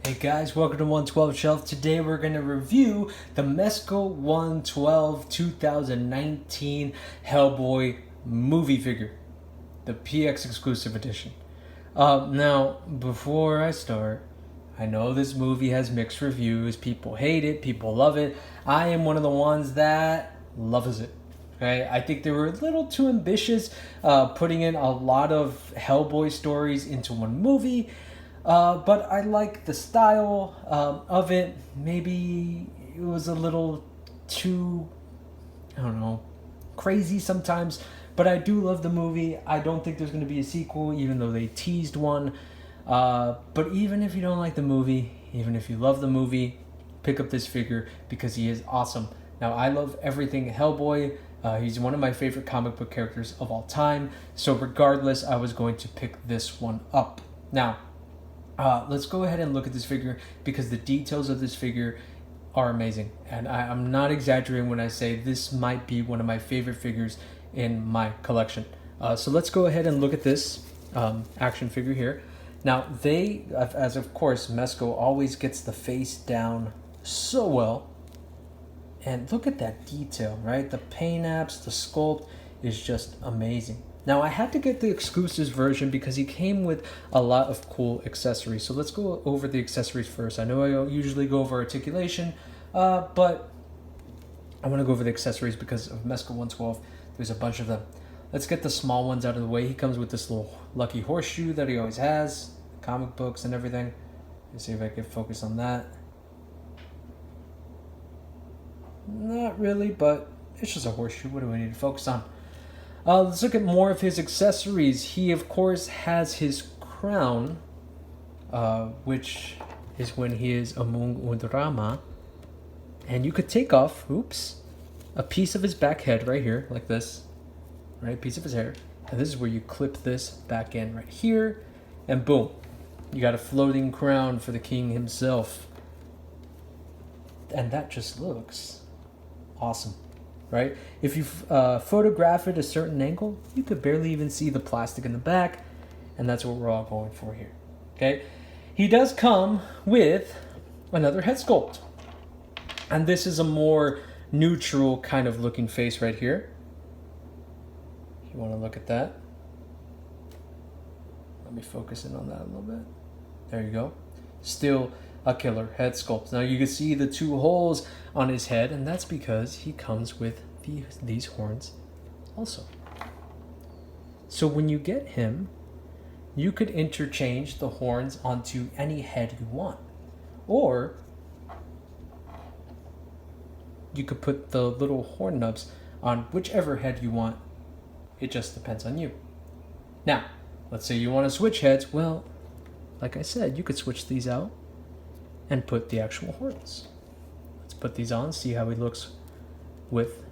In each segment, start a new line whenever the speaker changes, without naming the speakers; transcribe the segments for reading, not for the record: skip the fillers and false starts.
Hey guys, welcome to 112 Shelf. Today we're going to review the Mezco 112 2019 Hellboy movie figure, the PX exclusive edition. Now, before I start, I know this movie has mixed reviews. People hate it, people love it. I am one of the ones that loves it. Okay, I think they were a little too ambitious, putting in a lot of Hellboy stories into one movie. But I like the style of it. Maybe it was a little too, I don't know, crazy sometimes. But I do love the movie. I don't think there's going to be a sequel, even though they teased one. But even if you don't like the movie, even if you love the movie, pick up this figure because he is awesome. Now, I love everything Hellboy. He's one of my favorite comic book characters of all time. So regardless, I was going to pick this one up. Now, let's go ahead and look at this figure because the details of this figure are amazing. And I'm not exaggerating when I say this might be one of my favorite figures in my collection. So let's go ahead and look at this action figure here. Now, as of course, Mezco always gets the face down so well. And look at that detail, right? The paint apps, the sculpt is just amazing. Now, I had to get the exclusives version because he came with a lot of cool accessories. So let's go over the accessories first. I know I usually go over articulation, but I want to go over the accessories because of Mezco 112. There's a bunch of them. Let's get the small ones out of the way. He comes with this little lucky horseshoe that he always has, comic books and everything. Let's see if I can focus on that. Not really, but it's just a horseshoe. What do we need to focus on? Let's look at more of his accessories. He, of course, has his crown, which is when he is among Undrama. And you could take off, a piece of his back head right here, like this. Right, piece of his hair. And this is where you clip this back in right here. And boom, you got a floating crown for the king himself. And that just looks awesome. Right? If you photograph it a certain angle, you could barely even see the plastic in the back, and that's what we're all going for here. Okay? He does come with another head sculpt, and this is a more neutral kind of looking face right here. You want to look at that? Let me focus in on that a little bit. There you go. Still a killer head sculpt. Now you can see the two holes on his head, and that's because he comes with these horns also. So when you get him, you could interchange the horns onto any head you want, or you could put the little horn nubs on whichever head you want. It just depends on you. Now, let's say you want to switch heads. Well, like I said, you could switch these out and put the actual horns. Let's put these on, see how he looks with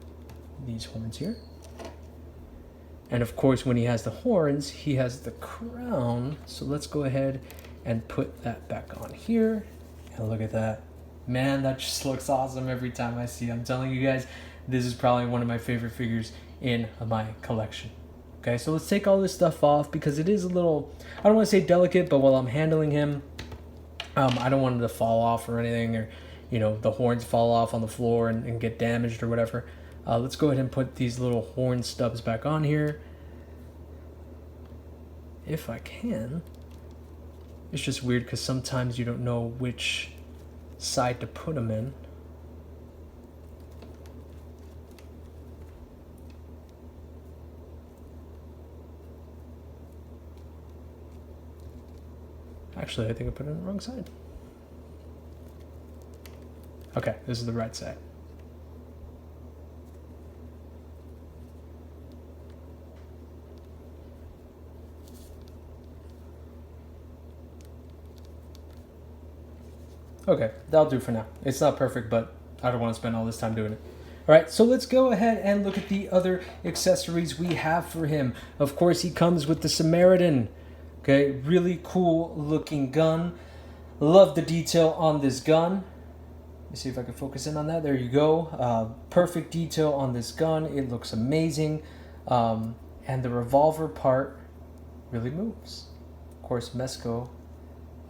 these horns here. And of course, when he has the horns, he has the crown. So let's go ahead and put that back on here. And look at that. Man, that just looks awesome every time I see it. I'm telling you guys, this is probably one of my favorite figures in my collection. Okay, so let's take all this stuff off because it is a little, I don't want to say delicate, but while I'm handling him, I don't want it to fall off or anything, or the horns fall off on the floor and get damaged or whatever. Let's go ahead and put these little horn stubs back on here, if I can. It's just weird because sometimes you don't know which side to put them in. Actually, I think I put it on the wrong side. Okay, this is the right side. Okay, that'll do for now. It's not perfect, but I don't want to spend all this time doing it. All right, so let's go ahead and look at the other accessories we have for him. Of course, he comes with the Samaritan. Okay, really cool looking gun. Love the detail on this gun. Let me see if I can focus in on that. There you go. Perfect detail on this gun. It looks amazing. And the revolver part really moves. Of course, Mezco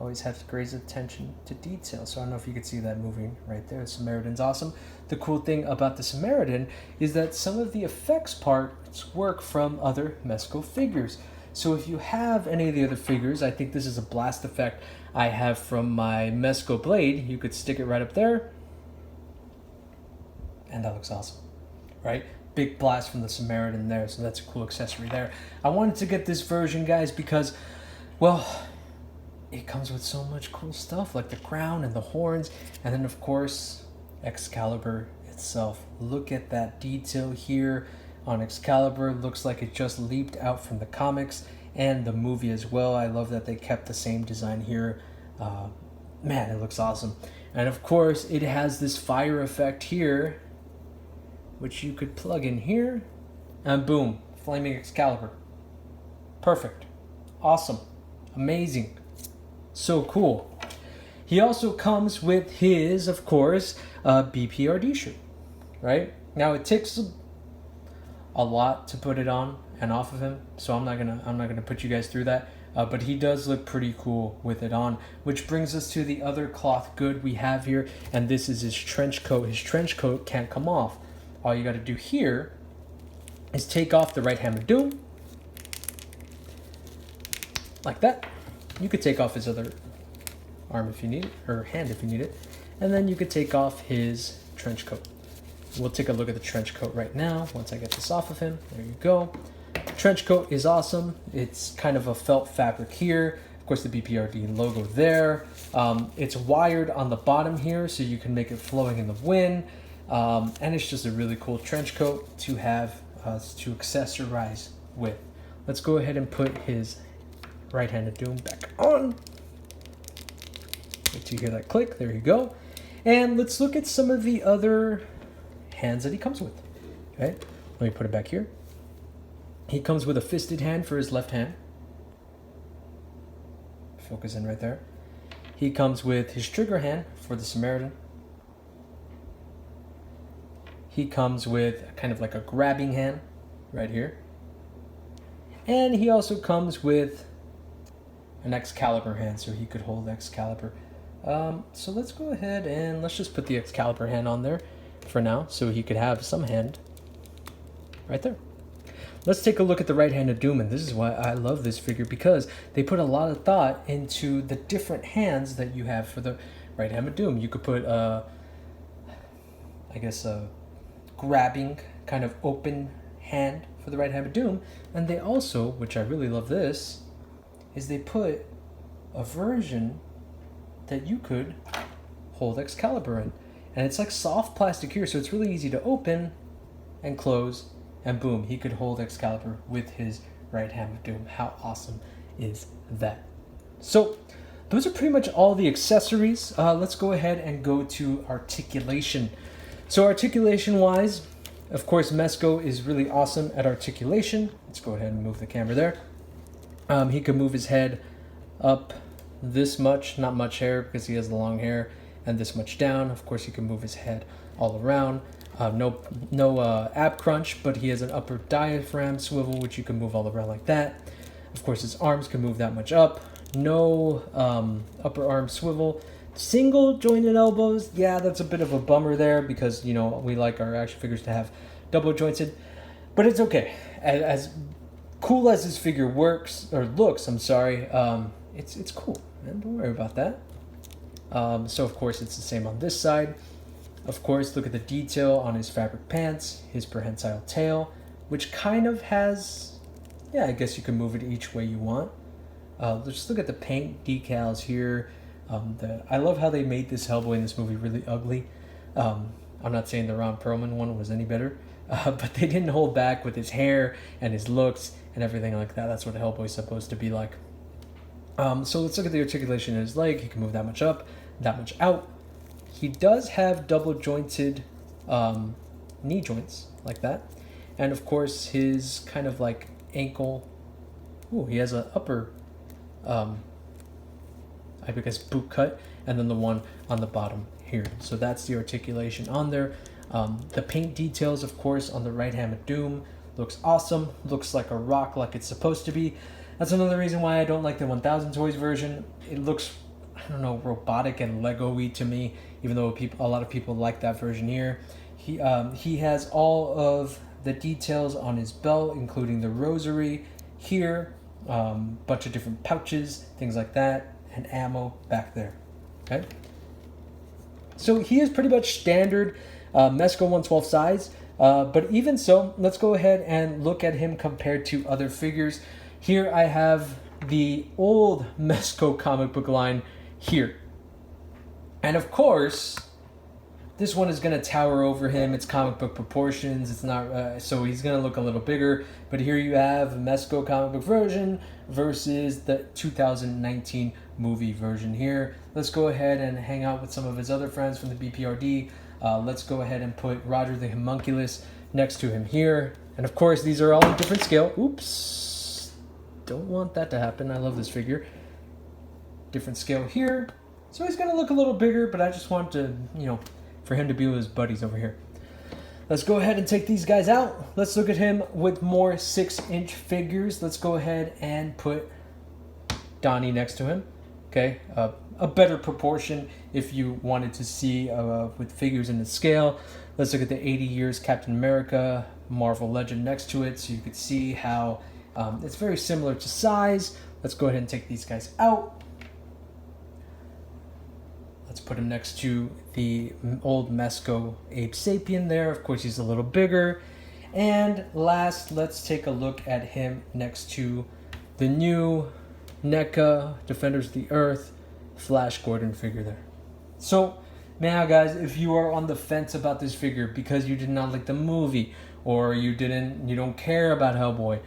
always has great attention to detail. So I don't know if you could see that moving right there. The Samaritan's awesome. The cool thing about the Samaritan is that some of the effects parts work from other Mezco figures. So if you have any of the other figures, I think this is a blast effect I have from my Mezco blade. You could stick it right up there. And that looks awesome, right? Big blast from the Samaritan there, so that's a cool accessory there. I wanted to get this version, guys, because, well, it comes with so much cool stuff, like the crown and the horns, and then, of course, Excalibur itself. Look at that detail here on Excalibur. Looks like it just leaped out from the comics and the movie as well. I love that they kept the same design here. Man, it looks awesome. And, of course, it has this fire effect here, which you could plug in here, and boom, flaming Excalibur. Perfect. Awesome. Amazing. So cool. He also comes with his, of course, BPRD shirt, right? Now it takes a lot to put it on and off of him, so I'm not gonna put you guys through that. But he does look pretty cool with it on, which brings us to the other cloth good we have here, and this is his trench coat. His trench coat can't come off. All you got to do here is take off the right hand of doom, like that. You could take off his other arm if you need it, or hand if you need it, and then you could take off his trench coat. We'll take a look at the trench coat right now once I get this off of him. There you go. Trench coat is awesome. It's kind of a felt fabric here. Of course, the BPRD logo there. It's wired on the bottom here, so you can make it flowing in the wind. And it's just a really cool trench coat to have to accessorize with. Let's go ahead and put his right-handed doom back on. Wait till you hear that click. There you go. And let's look at some of the other hands that he comes with. Okay, let me put it back here. He comes with a fisted hand for his left hand. Focus in right there. He comes with his trigger hand for the Samaritan. He comes with kind of like a grabbing hand right here. And he also comes with an Excalibur hand, so he could hold Excalibur. So let's go ahead and let's just put the Excalibur hand on there for now, so he could have some hand right there. Let's take a look at the right hand of Doom, and this is why I love this figure, because they put a lot of thought into the different hands that you have for the right hand of Doom. You could put, I guess, a grabbing kind of open hand for the right hand of Doom, and they also, which I really love this, is they put a version that you could hold Excalibur in. And it's like soft plastic here, so it's really easy to open and close, and boom, he could hold Excalibur with his right hand of Doom. How awesome is that? So those are pretty much all the accessories. Let's go ahead and go to articulation. So articulation wise, of course, Mezco is really awesome at articulation. Let's go ahead and move the camera there. He can move his head up this much, not much hair because he has the long hair, and this much down. Of course, he can move his head all around. No ab crunch, but he has an upper diaphragm swivel, which you can move all around like that. Of course, his arms can move that much up. No upper arm swivel. Single jointed elbows, yeah, that's a bit of a bummer there because, you know, we like our action figures to have double jointed, but it's okay. As cool as this figure works, or looks, I'm sorry, it's cool, man, don't worry about that. So of course it's the same on this side. Of course, look at the detail on his fabric pants, his prehensile tail, which kind of has, yeah, I guess you can move it each way you want. Let's look at the paint decals here. I love how they made this Hellboy in this movie really ugly. I'm not saying the Ron Perlman one was any better, but they didn't hold back with his hair and his looks and everything like that. That's what Hellboy's supposed to be like. So let's look at the articulation in his leg. He can move that much up, that much out. He does have double jointed knee joints like that. And of course his kind of like ankle, he has an upper I guess boot cut, and then the one on the bottom here. So that's the articulation on there. The paint details, of course, on the right hand of Doom looks awesome. Looks like a rock, like it's supposed to be. That's another reason why I don't like the 1000 Toys version. It looks I don't know, robotic and Lego-y to me, even though a lot of people like that version here. He has all of the details on his belt, including the rosary here, bunch of different pouches, things like that, and ammo back there. Okay. So he is pretty much standard Mezco 112 size, but even so, let's go ahead and look at him compared to other figures. Here I have the old Mezco comic book line here. And of course, this one is going to tower over him. It's comic book proportions. It's not so he's going to look a little bigger. But here you have Mezco comic book version versus the 2019 movie version here. Let's go ahead and hang out with some of his other friends from the BPRD. Let's go ahead and put Roger the Homunculus next to him here. And of course, these are all in different scale. Oops. Don't want that to happen. I love this figure. Different scale here. So he's going to look a little bigger, but I just want to, for him to be with his buddies over here. Let's go ahead and take these guys out. Let's look at him with more 6-inch figures. Let's go ahead and put Donnie next to him. Okay, a better proportion if you wanted to see with figures in the scale. Let's look at the 80 years Captain America Marvel Legend next to it, so you could see how it's very similar to size. Let's go ahead and take these guys out. Let's put him next to the old Mezco Ape Sapien there. Of course, he's a little bigger. And last, let's take a look at him next to the new NECA Defenders of the Earth Flash Gordon figure there. So, now guys, if you are on the fence about this figure because you did not like the movie or you don't care about Hellboy,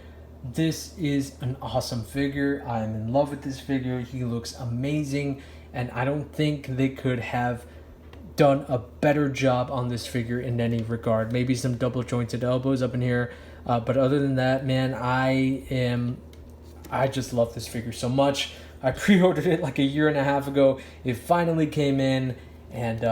this is an awesome figure. I am in love with this figure. He looks amazing, and I don't think they could have done a better job on this figure in any regard. Maybe some double jointed elbows up in here, but other than that, man, I just love this figure so much. I pre-ordered it like a year and a half ago. It finally came in, and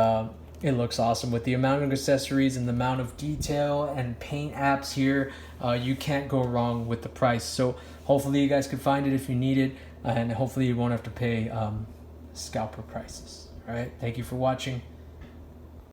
it looks awesome with the amount of accessories and the amount of detail and paint apps here. You can't go wrong with the price. So hopefully you guys can find it if you need it, and hopefully you won't have to pay scalper prices. All right, thank you for watching.